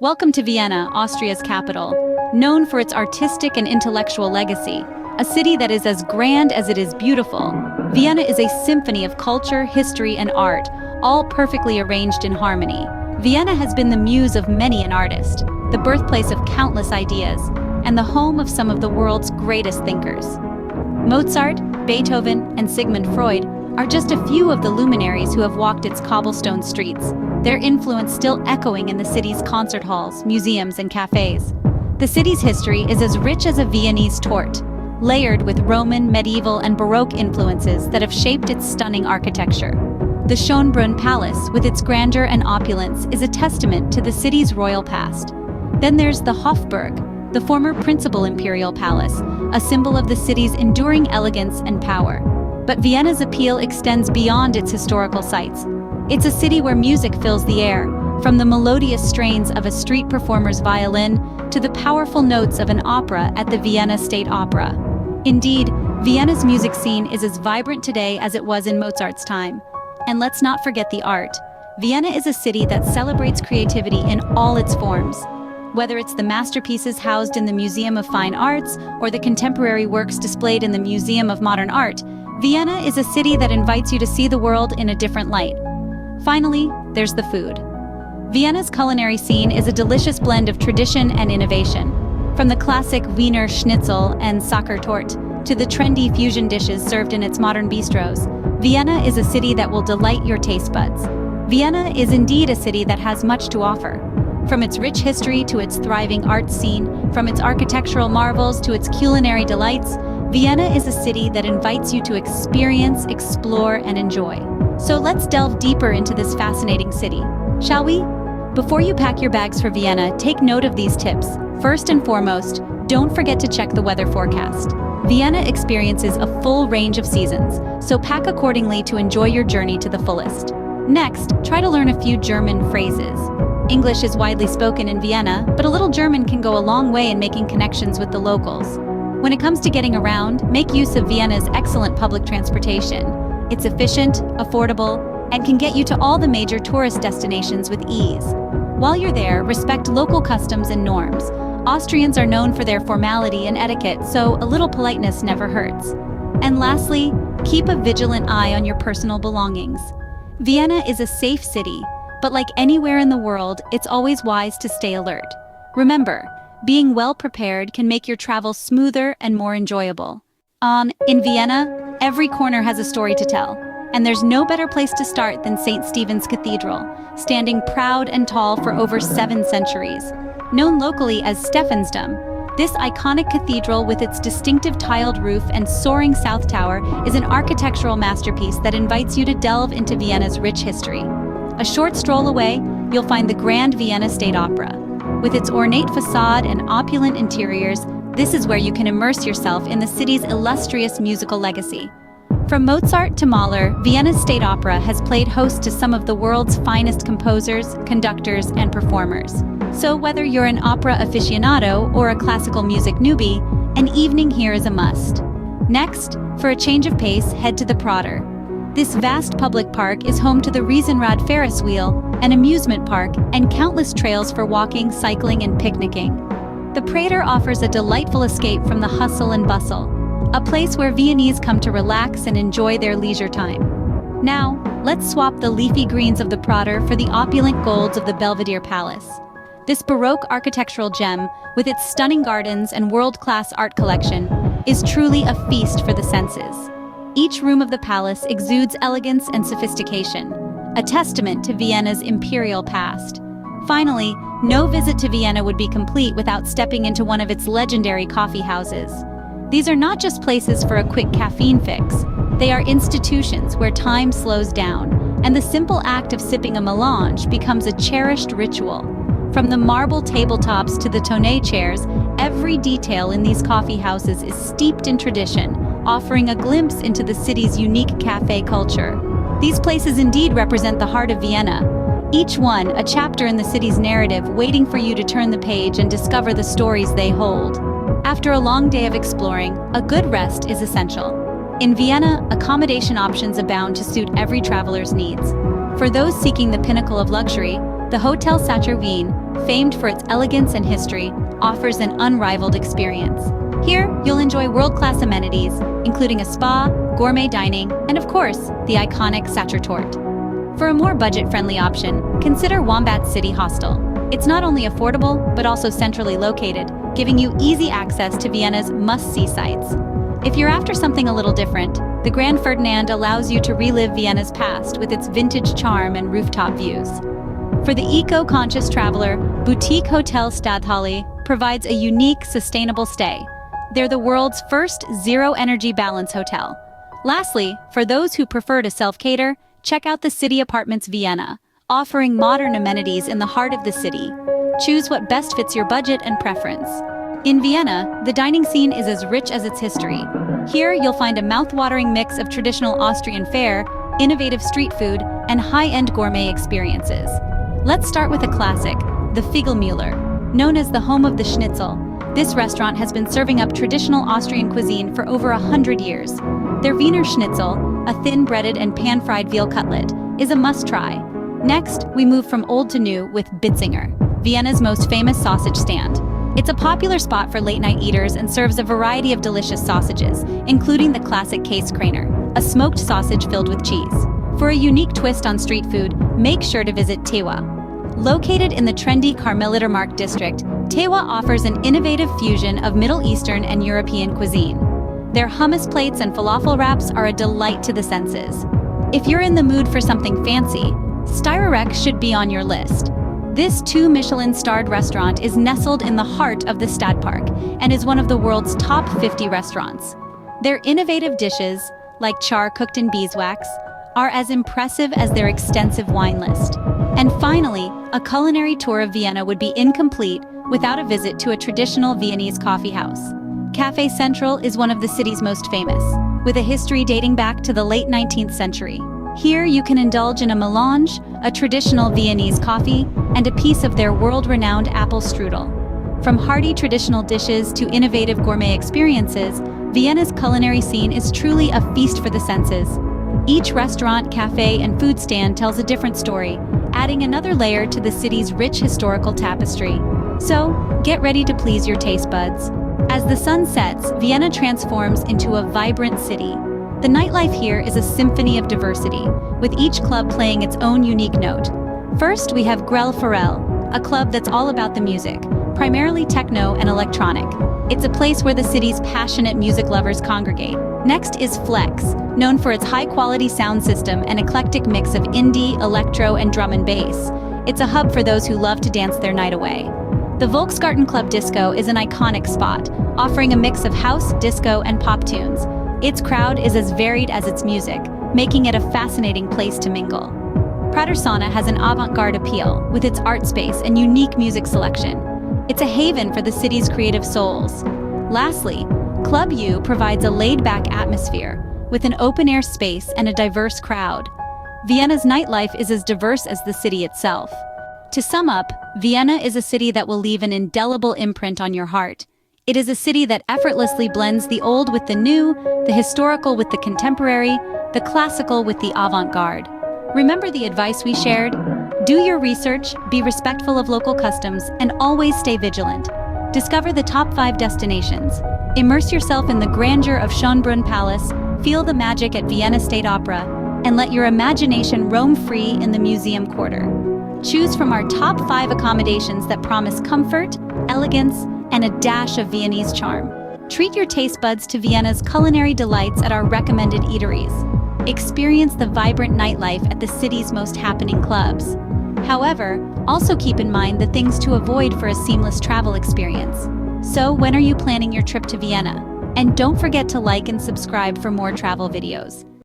Welcome to Vienna, Austria's capital, known for its artistic and intellectual legacy, a city that is as grand as it is beautiful. Vienna is a symphony of culture, history, and art, all perfectly arranged in harmony. Vienna has been the muse of many an artist, the birthplace of countless ideas, and the home of some of the world's greatest thinkers. Mozart, Beethoven, and Sigmund Freud are just a few of the luminaries who have walked its cobblestone streets, their influence still echoing in the city's concert halls, museums, and cafes. The city's history is as rich as a Viennese torte, layered with Roman, medieval, and Baroque influences that have shaped its stunning architecture. The Schönbrunn Palace, with its grandeur and opulence, is a testament to the city's royal past. Then there's the Hofburg, the former principal imperial palace, a symbol of the city's enduring elegance and power. But Vienna's appeal extends beyond its historical sites. It's a city where music fills the air, from the melodious strains of a street performer's violin to the powerful notes of an opera at the Vienna State Opera. Indeed, Vienna's music scene is as vibrant today as it was in Mozart's time. And let's not forget the art. Vienna is a city that celebrates creativity in all its forms. Whether it's the masterpieces housed in the Museum of Fine Arts or the contemporary works displayed in the Museum of Modern Art, Vienna is a city that invites you to see the world in a different light. Finally, there's the food. Vienna's culinary scene is a delicious blend of tradition and innovation. From the classic Wiener Schnitzel and Sachertorte to the trendy fusion dishes served in its modern bistros, Vienna is a city that will delight your taste buds. Vienna is indeed a city that has much to offer. From its rich history to its thriving art scene, from its architectural marvels to its culinary delights, Vienna is a city that invites you to experience, explore, and enjoy. So let's delve deeper into this fascinating city, shall we? Before you pack your bags for Vienna, take note of these tips. First and foremost, don't forget to check the weather forecast. Vienna experiences a full range of seasons, so pack accordingly to enjoy your journey to the fullest. Next, try to learn a few German phrases. English is widely spoken in Vienna, but a little German can go a long way in making connections with the locals. When it comes to getting around, make use of Vienna's excellent public transportation. It's efficient, affordable, and can get you to all the major tourist destinations with ease. While you're there, respect local customs and norms. Austrians are known for their formality and etiquette, so a little politeness never hurts. And lastly, keep a vigilant eye on your personal belongings. Vienna is a safe city, but like anywhere in the world, it's always wise to stay alert. Remember, being well prepared can make your travel smoother and more enjoyable. In Vienna, every corner has a story to tell, and there's no better place to start than St. Stephen's Cathedral, standing proud and tall for over 7 centuries. Known locally as Stephansdom, this iconic cathedral with its distinctive tiled roof and soaring south tower is an architectural masterpiece that invites you to delve into Vienna's rich history. A short stroll away, you'll find the Grand Vienna State Opera. With its ornate facade and opulent interiors, this is where you can immerse yourself in the city's illustrious musical legacy. From Mozart to Mahler, Vienna's State Opera has played host to some of the world's finest composers, conductors, and performers. So whether you're an opera aficionado or a classical music newbie, an evening here is a must. Next, for a change of pace, head to the Prater. This vast public park is home to the Riesenrad Ferris wheel, an amusement park, and countless trails for walking, cycling, and picnicking. The Prater offers a delightful escape from the hustle and bustle, a place where Viennese come to relax and enjoy their leisure time. Now, let's swap the leafy greens of the Prater for the opulent golds of the Belvedere Palace. This Baroque architectural gem, with its stunning gardens and world-class art collection, is truly a feast for the senses. Each room of the palace exudes elegance and sophistication, a testament to Vienna's imperial past. Finally, no visit to Vienna would be complete without stepping into one of its legendary coffee houses. These are not just places for a quick caffeine fix. They are institutions where time slows down, and the simple act of sipping a melange becomes a cherished ritual. From the marble tabletops to the tonneau chairs, every detail in these coffee houses is steeped in tradition, offering a glimpse into the city's unique cafe culture. These places indeed represent the heart of Vienna, each one a chapter in the city's narrative waiting for you to turn the page and discover the stories they hold. After a long day of exploring, a good rest is essential. In Vienna, accommodation options abound to suit every traveler's needs. For those seeking the pinnacle of luxury, the Hotel Sacher Wien, famed for its elegance and history, offers an unrivaled experience. Here, you'll enjoy world-class amenities, including a spa, gourmet dining, and of course, the iconic Sachertorte. For a more budget-friendly option, consider Wombat City Hostel. It's not only affordable, but also centrally located, giving you easy access to Vienna's must-see sites. If you're after something a little different, the Grand Ferdinand allows you to relive Vienna's past with its vintage charm and rooftop views. For the eco-conscious traveler, Boutique Hotel Stadthalle provides a unique, sustainable stay. They're the world's first zero-energy balance hotel. Lastly, for those who prefer to self-cater, check out the City Apartments Vienna, offering modern amenities in the heart of the city. Choose what best fits your budget and preference. In Vienna, the dining scene is as rich as its history. Here, you'll find a mouth-watering mix of traditional Austrian fare, innovative street food, and high-end gourmet experiences. Let's start with a classic, the Figlmüller. Known as the home of the schnitzel, this restaurant has been serving up traditional Austrian cuisine for over 100 years. Their Wiener Schnitzel, a thin-breaded and pan-fried veal cutlet, is a must-try. Next, we move from old to new with Bitzinger, Vienna's most famous sausage stand. It's a popular spot for late-night eaters and serves a variety of delicious sausages, including the classic Käsekraner, a smoked sausage filled with cheese. For a unique twist on street food, make sure to visit Tewa. Located in the trendy Karmelitermarkt district, Tewa offers an innovative fusion of Middle Eastern and European cuisine. Their hummus plates and falafel wraps are a delight to the senses. If you're in the mood for something fancy, Styrorek should be on your list. This 2 Michelin-starred restaurant is nestled in the heart of the Stadtpark and is one of the world's top 50 restaurants. Their innovative dishes, like char cooked in beeswax, are as impressive as their extensive wine list. And finally, a culinary tour of Vienna would be incomplete without a visit to a traditional Viennese coffee house. Café Central is one of the city's most famous, with a history dating back to the late 19th century. Here you can indulge in a melange, a traditional Viennese coffee, and a piece of their world-renowned apple strudel. From hearty traditional dishes to innovative gourmet experiences, Vienna's culinary scene is truly a feast for the senses. Each restaurant, cafe, and food stand tells a different story, adding another layer to the city's rich historical tapestry. So, get ready to please your taste buds. As the sun sets, Vienna transforms into a vibrant city. The nightlife here is a symphony of diversity, with each club playing its own unique note. First, we have Grell Forel, a club that's all about the music, primarily techno and electronic. It's a place where the city's passionate music lovers congregate. Next is Flex, known for its high-quality sound system and eclectic mix of indie, electro, and drum and bass. It's a hub for those who love to dance their night away. The Volksgarten Club Disco is an iconic spot, offering a mix of house, disco, and pop tunes. Its crowd is as varied as its music, making it a fascinating place to mingle. Pratersana has an avant-garde appeal, with its art space and unique music selection. It's a haven for the city's creative souls. Lastly, Club U provides a laid-back atmosphere, with an open-air space and a diverse crowd. Vienna's nightlife is as diverse as the city itself. To sum up, Vienna is a city that will leave an indelible imprint on your heart. It is a city that effortlessly blends the old with the new, the historical with the contemporary, the classical with the avant-garde. Remember the advice we shared? Do your research, be respectful of local customs, and always stay vigilant. Discover the top 5 destinations. Immerse yourself in the grandeur of Schönbrunn Palace, feel the magic at Vienna State Opera, and let your imagination roam free in the museum quarter. Choose from our top 5 accommodations that promise comfort, elegance, and a dash of Viennese charm. Treat your taste buds to Vienna's culinary delights at our recommended eateries. Experience the vibrant nightlife at the city's most happening clubs. However, also keep in mind the things to avoid for a seamless travel experience. So, when are you planning your trip to Vienna? And don't forget to like and subscribe for more travel videos.